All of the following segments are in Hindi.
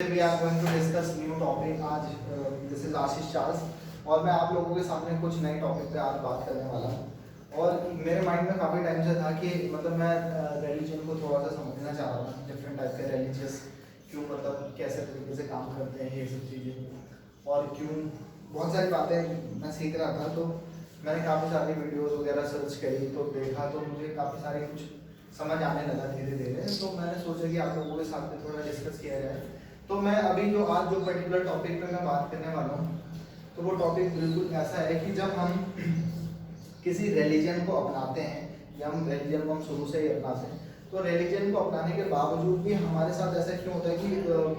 We are going to discuss new topic आज दिस इज आशीष चार्ल्स और मैं आप लोगों के सामने कुछ नए टॉपिक पे आज बात करने वाला हूँ। और मेरे माइंड में काफ़ी टाइम से था कि मतलब मैं रिलीजन को थोड़ा सा समझना चाह रहा था, डिफरेंट टाइप के रिलीजियस क्यों मतलब कैसे तरीके से काम करते हैं ये सब चीज़ें, और क्यों बहुत सारी बातें मैं सीख रहा था। तो मैंने काफ़ी सारी वीडियोज़ वगैरह सर्च करी तो देखा तो मुझे काफ़ी सारी कुछ समझ आने लगा धीरे धीरे। तो मैंने सोचा कि आप लोगों के साथ में थोड़ा डिस्कस किया जाए। तो मैं अभी जो आज जो पर्टिकुलर टॉपिक पे मैं बात करने वाला हूँ तो वो टॉपिक बिल्कुल ऐसा है कि जब हम किसी रिलीजन को अपनाते हैं या हम रिलीजन को हम शुरू से ही अपनाते हैं, तो रिलीजन को अपनाने के बावजूद भी हमारे साथ ऐसा क्यों होता है कि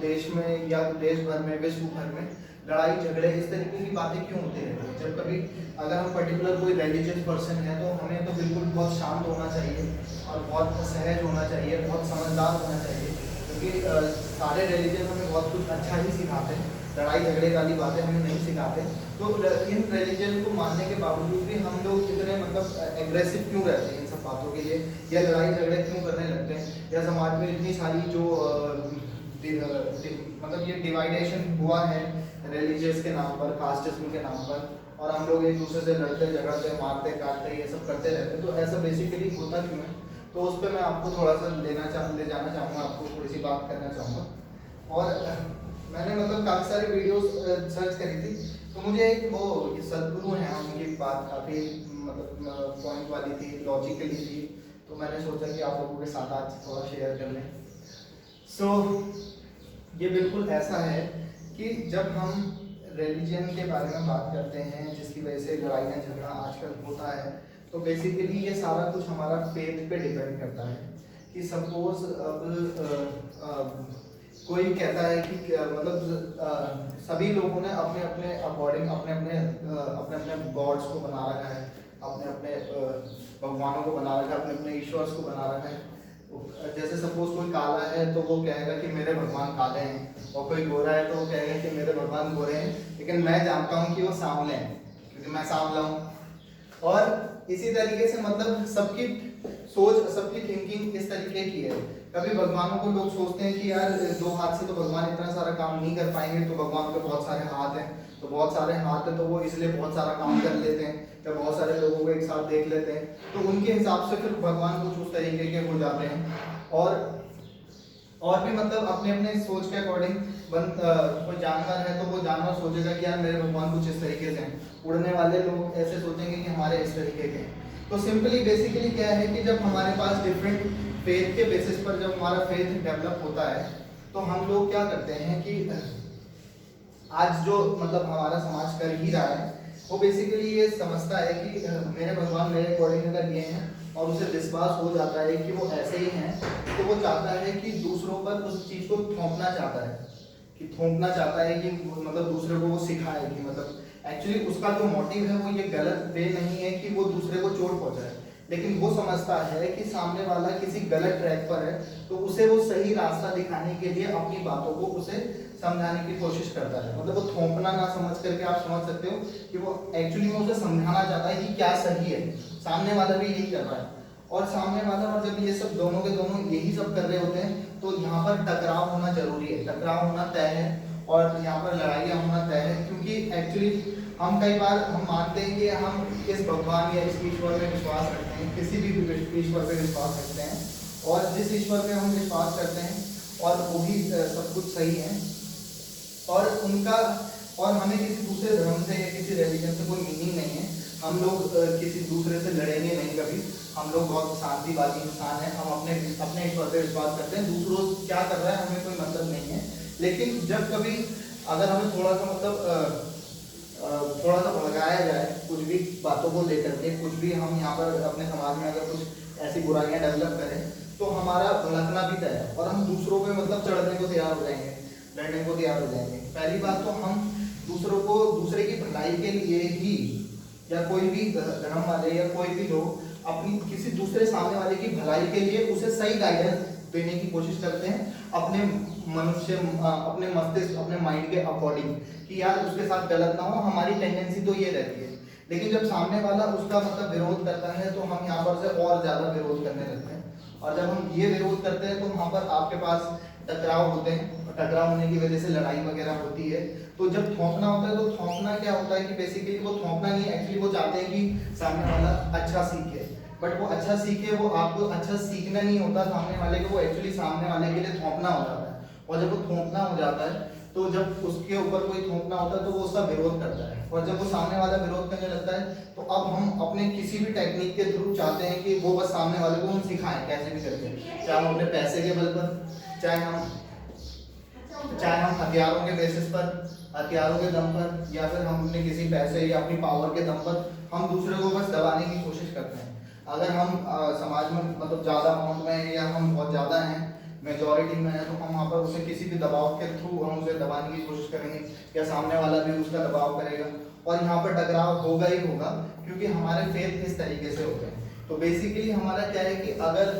देश में या देश भर में विश्व भर में लड़ाई झगड़े इस तरीके की बातें क्यों होती रहती है। जब कभी अगर हम पर्टिकुलर कोई रिलीजियस पर्सन है तो हमें तो बिल्कुल बहुत शांत होना चाहिए और बहुत सहज होना चाहिए, बहुत समझदार होना चाहिए, क्योंकि सारे रिलीजन हमें बहुत कुछ अच्छा ही सिखाते हैं, लड़ाई झगड़े वाली बातें हमें नहीं सिखाते। तो इन रिलीजन को मानने के बावजूद भी हम लोग कितने मतलब एग्रेसिव क्यों रहते हैं इन सब बातों के लिए, या लड़ाई झगड़े क्यों करने लगते हैं, या समाज में इतनी सारी जो मतलब ये डिवाइडेशन हुआ है रिलीजियस के नाम पर, कास्टिज्म के नाम पर, और हम लोग एक दूसरे से लड़ते झगड़ते मारते काटते ये सब करते रहते हैं। तो ऐसा बेसिकली होता क्यों है, तो उस पर मैं आपको थोड़ा सा ले जाना चाहूँगा, आपको थोड़ी सी बात करना चाहूँगा। और मैंने मतलब काफ़ी सारी वीडियोस सर्च करी थी तो मुझे एक वो ये सदगुरु हैं उनकी बात काफ़ी मतलब पॉइंट वाली थी, लॉजिकली थी, तो मैंने सोचा कि आप लोगों के साथ आज थोड़ा शेयर कर लें। सो ये बिल्कुल ऐसा है कि जब हम रिलीजन के बारे में बात करते हैं जिसकी वजह से लड़ाइयाँ झगड़ा आजकल होता है, तो बेसिकली ये सारा कुछ हमारा फेथ पे डिपेंड करता है। कि सपोज अब कोई कहता है कि मतलब सभी लोगों ने अपने अपने अकॉर्डिंग अपने अपने गॉड्स को बना रखा है, अपने अपने भगवानों को बना रखा है, अपने अपने ईश्वर्स को बना रखा है। जैसे सपोज कोई काला है तो वो कहेगा कि मेरे भगवान काले हैं, और कोई गोरा है तो वो कहेगा कि मेरे भगवान गोरे हैं, लेकिन मैं जानता हूँ कि वो सांवले हैं क्योंकि मैं सांवला हूँ। और इसी तरीके से मतलब सबकी सोच, सबकी थिंकिंग इस तरीके की है। कभी भगवानों को लोग सोचते हैं कि यार दो हाथ से तो भगवान इतना सारा काम नहीं कर पाएंगे, तो भगवान के बहुत सारे हाथ हैं, तो बहुत सारे हाथ हैं तो वो इसलिए बहुत सारा काम कर लेते हैं, या बहुत सारे लोगों को एक साथ देख लेते हैं, तो उनके हिसाब से फिर भगवान कुछ उस तरीके के हो जाते हैं। और भी मतलब अपने अपने सोच के अकॉर्डिंग कोई जानवर है तो वो जानवर सोचेगा कि यार मेरे भगवान कुछ इस तरीके से हैं, उड़ने वाले लोग ऐसे सोचेंगे कि हमारे इस तरीके के हैं। तो सिंपली बेसिकली क्या है कि जब हमारे पास डिफरेंट फेथ के बेसिस पर जब हमारा फेथ डेवलप होता है तो हम लोग क्या करते हैं कि आज जो मतलब हमारा समाज कर ही रहा है वो बेसिकली ये समझता है कि मेरे भगवान मेरे अकॉर्डिंग अगर ये हैं और उसे विश्वास हो जाता है कि वो ऐसे ही हैं, तो वो चाहता है कि दूसरों पर उस चीज़ को थोपना चाहता है, कि थोपना चाहता है कि मतलब दूसरे को वो सिखाए कि मतलब एक्चुअली उसका जो मोटिव है वो ये गलत वे नहीं है कि वो दूसरे को चोट पहुंचाए, लेकिन वो समझता है कि सामने वाला किसी गलत ट्रैक पर है तो उसे वो सही रास्ता दिखाने के लिए अपनी बातों को उसे समझाने की कोशिश करता है। मतलब वो थोपना ना समझ करके आप समझ सकते हो कि वो एक्चुअली में उसे समझाना चाहता है कि क्या सही है, सामने वाला भी यही कर रहा है। और सामने वाला और जब ये सब दोनों के दोनों यही सब कर रहे होते हैं तो यहाँ पर टकराव होना जरूरी है, टकराव होना तय है, और यहाँ पर लड़ाइयाँ होना तय है। क्योंकि एक्चुअली हम कई बार हम मानते हैं कि हम इस भगवान या इस ईश्वर में विश्वास रखते हैं, किसी भी ईश्वर पे विश्वास रखते हैं, और जिस ईश्वर पे हम विश्वास करते हैं और वो भी सब कुछ सही है, और उनका और हमें किसी दूसरे धर्म से या किसी रिलीजन से कोई मीनिंग नहीं है। हम लोग किसी दूसरे से लड़ेंगे नहीं कभी, हम लोग बहुत शांतिवादी इंसान हैं, हम अपने अपने ईश्वर पे विश्वास करते हैं, दूसरों क्या कर रहा है हमें कोई मतलब नहीं है। लेकिन जब कभी अगर हमें थोड़ा सा मतलब थोड़ा सा भड़काया जाए कुछ भी बातों को लेकर के, कुछ भी हम यहाँ पर अपने समाज में अगर कुछ ऐसी बुराइयाँ डेवलप करें तो हमारा भड़कना भी तय है और हम दूसरों पे मतलब चढ़ने को तैयार हो जाएंगे, लड़ने को तैयार हो जाएंगे। पहली बात तो हम दूसरों को दूसरे की भलाई के लिए ही, या कोई भी धर्म वाले या कोई भी लोग अपनी किसी दूसरे सामने वाले की भलाई के लिए उसे सही गाइडेंस देने की कोशिश करते हैं अपने मनुष्य अपने मस्तिष्क अपने माइंड के अकॉर्डिंग, कि यार उसके साथ गलत ना हो, हमारी टेंडेंसी तो ये रहती है। लेकिन जब सामने वाला उसका मतलब विरोध करता है तो हम यहाँ पर से और ज़्यादा विरोध करने लगते हैं, और जब हम ये विरोध करते हैं तो वहाँ पर आपके पास टकराव होते हैं और टकराव होने की वजह से लड़ाई वगैरह होती है। तो जब थोपना होता है तो थोपना क्या होता है कि बेसिकली वो थोपना नहीं, एक्चुअली वो चाहते हैं कि सामने वाला अच्छा सीखे, बट वो अच्छा सीखे, वो आपको अच्छा सीखना नहीं होता सामने वाले को, वो एक्चुअली सामने वाले के लिए थोपना हो जाता है। और जब वो थोपना हो जाता है तो जब उसके ऊपर कोई थोपना होता है तो वो उसका विरोध करता है, और जब वो सामने वाला विरोध करने लगता है तो अब हम अपने किसी भी टेक्निक के थ्रू चाहते हैं कि वो बस सामने वाले को हम सिखाएं कैसे भी करके, चाहे हम अपने पैसे के बल पर, चाहे हम हथियारों के बेसिस पर, हथियारों के दम पर, या फिर हम अपने किसी पैसे या अपनी पावर के दम पर हम दूसरे को बस दबाने की कोशिश करते हैं। अगर हम समाज में मतलब ज़्यादा अमाउंट में हैं या हम बहुत ज़्यादा हैं, मेजॉरिटी में है, तो हम वहाँ पर उसे किसी भी दबाव के थ्रू हम उसे दबाने की कोशिश करेंगे या सामने वाला भी उसका दबाव करेगा, और यहाँ पर टकराव होगा ही होगा, क्योंकि हमारे फेथ इस तरीके से होते हैं। तो बेसिकली हमारा क्या है कि अगर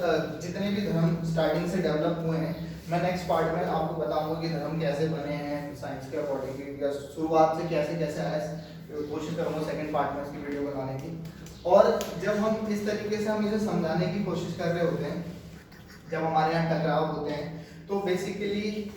जितने भी धर्म स्टार्टिंग से डेवलप हुए हैं, मैं नेक्स्ट पार्ट में आपको बताऊंगा कि धर्म कैसे बने हैं साइंस के अकॉर्डिंग, या शुरुआत से कैसे कैसे आया, कोशिश करूंगा सेकंड पार्ट में इसकी वीडियो बनाने की। और जब हम इस तरीके से हम इसे समझाने की कोशिश कर रहे होते हैं, जब हमारे यहाँ टकराव होते हैं, तो बेसिकली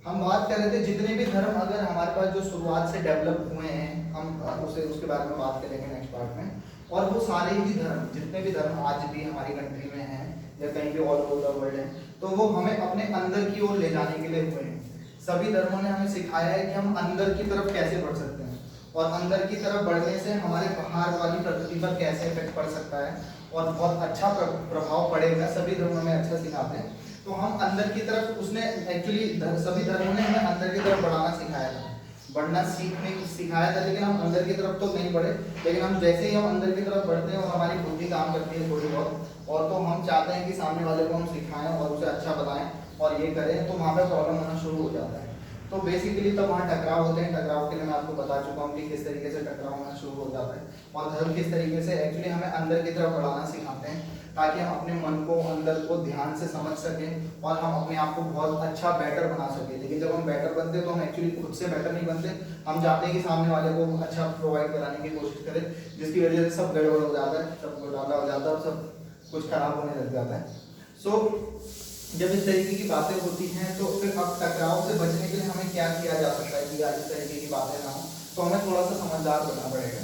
हम बात कर रहे थे जितने भी धर्म अगर हमारे पास जो शुरुआत से डेवलप हुए हैं, हम उसके बारे में बात करेंगे नेक्स्ट पार्ट में। और वो सारे ही धर्म, जितने भी धर्म आज भी हमारी कंट्री में हैं या कहीं भी ऑल ओवर द वर्ल्ड है, तो वो हमें अपने अंदर की ओर ले जाने के लिए हुए हैं। सभी धर्मों ने हमें सिखाया है कि हम अंदर की तरफ कैसे बढ़ सकते हैं, और अंदर की तरफ बढ़ने से हमारे बाहर वाली प्रकृति पर कैसे इफेक्ट पड़ सकता है और बहुत अच्छा प्रभाव पड़ेगा। सभी धर्मों में अच्छा सिखाते हैं। तो हम अंदर की तरफ, उसने एक्चुअली सभी धर्मों ने हमें अंदर की तरफ बढ़ाना सिखाया था, बढ़ना सीखने सिखाया था, लेकिन हम अंदर की तरफ तो नहीं बढ़े। लेकिन हम जैसे ही हम अंदर की तरफ बढ़ते हैं और हमारी बुद्धि काम करती है थोड़ी बहुत, और तो हम चाहते हैं कि सामने वाले को हम सिखाएं और उसे अच्छा बताएं और ये करें, तो वहाँ पे प्रॉब्लम होना शुरू हो जाता है। तो बेसिकली तब वहाँ टकराव होते हैं। टकराव के लिए मैं आपको बता चुका हूँ कि किस तरीके से टकराव होना शुरू हो जाता है, और धर्म किस तरीके से एक्चुअली हमें अंदर की तरफ बढ़ाना सिखाते हैं, ताकि हम अपने मन को, अंदर को ध्यान से समझ सकें और हम अपने आप को बहुत अच्छा बेटर बना सकें। लेकिन जब हम बेटर बनते हैं तो हम एक्चुअली खुद से बेटर नहीं बनते, हम चाहते हैं कि सामने वाले को अच्छा प्रोवाइड कराने की कोशिश करें, जिसकी वजह से सब गड़बड़ हो जाता है, सब घोटाला हो जाता है और सब कुछ खराब होने लग जाता है। सो जब इस तरीके की बातें होती हैं, तो फिर अब टकराव से बचने के लिए हमें क्या किया जा सकता है कि आज इस तरीके की बातें ना हो, तो हमें थोड़ा सा समझदार बनना पड़ेगा,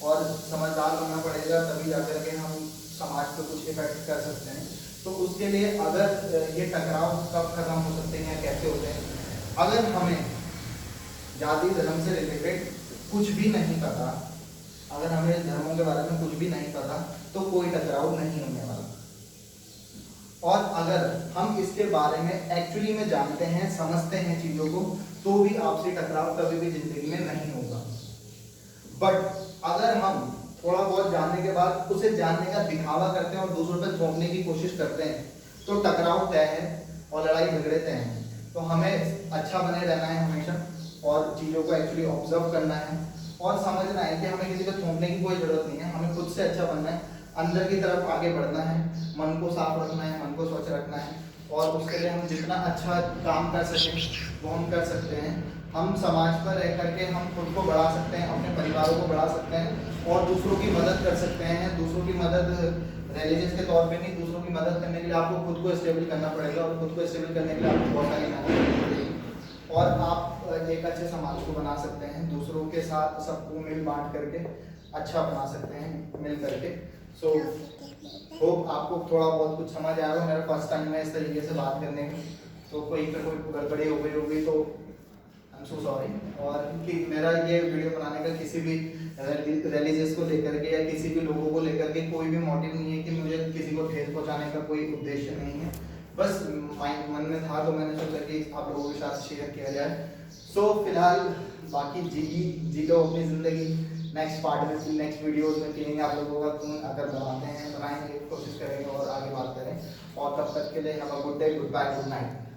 और समझदार बनना पड़ेगा तभी जाकर के हम समाज पे कुछ इफेक्ट कर सकते हैं। तो उसके लिए अगर ये टकराव कब खत्म हो सकते हैं या कैसे होते हैं, अगर हमें जाति धर्म से रिलेटेड कुछ भी नहीं पता, अगर हमें धर्मों के बारे में कुछ भी नहीं पता, तो कोई टकराव नहीं होने वाला। और अगर हम इसके बारे में एक्चुअली में जानते हैं, समझते हैं चीजों को, तो भी आपसी टकराव कभी भी जिंदगी में नहीं होगा। बट अगर हम थोड़ा बहुत जानने के बाद उसे जानने का दिखावा करते हैं और दूसरों पर थोपने की कोशिश करते हैं, तो टकराव तय है और लड़ाई झगड़े तय हैं। तो हमें अच्छा बने रहना है हमेशा, और चीज़ों को एक्चुअली ऑब्जर्व करना है और समझना है कि हमें किसी को थोपने की कोई ज़रूरत नहीं है। हमें खुद से अच्छा बनना है, अंदर की तरफ आगे बढ़ना है, मन को साफ रखना है, मन को स्वच्छ रखना है, और उसके लिए हम जितना अच्छा काम कर सकें वो हम कर सकते हैं। हम समाज पर रह करके हम खुद को बढ़ा सकते हैं, अपने परिवारों को बढ़ा सकते हैं और दूसरों की मदद कर सकते हैं। दूसरों की मदद रिलीजियस के तौर पे नहीं, दूसरों की मदद करने के लिए आपको खुद को स्टेबल करना पड़ेगा, और खुद को स्टेबल करने के लिए आपको बहुत सारी मेहनत करनी पड़ेगी, और आप एक अच्छे समाज को बना सकते हैं। दूसरों के साथ सबको मिल बांट करके अच्छा बना सकते हैं मिल करके। सो होप आपको थोड़ा बहुत कुछ समझ आया हो। मेरा फर्स्ट टाइम है इस तरीके से बात करने में, तो कोई पे कोई गड़बड़ी हो गई होगी तो आई एम सो सॉरी। और कि मेरा ये वीडियो बनाने का किसी भी रिलीजियस को लेकर के या किसी भी लोगों को लेकर के कोई भी मोटिव नहीं है कि मुझे किसी को ठेस पहुंचाने का कोई उद्देश्य नहीं है। बस मन में था तो मैंने सोचा कि आप लोगों के साथ शेयर किया जाए। सो फिलहाल बाकी जी लो अपनी ज़िंदगी। नेक्स्ट पार्ट में, नेक्स्ट वीडियोस में पियेंगे आप लोगों का खून, अगर बनाते हैं बनाएंगे, कोशिश करेंगे और आगे बात करें। और तब तक के लिए have a good day, goodbye, good night.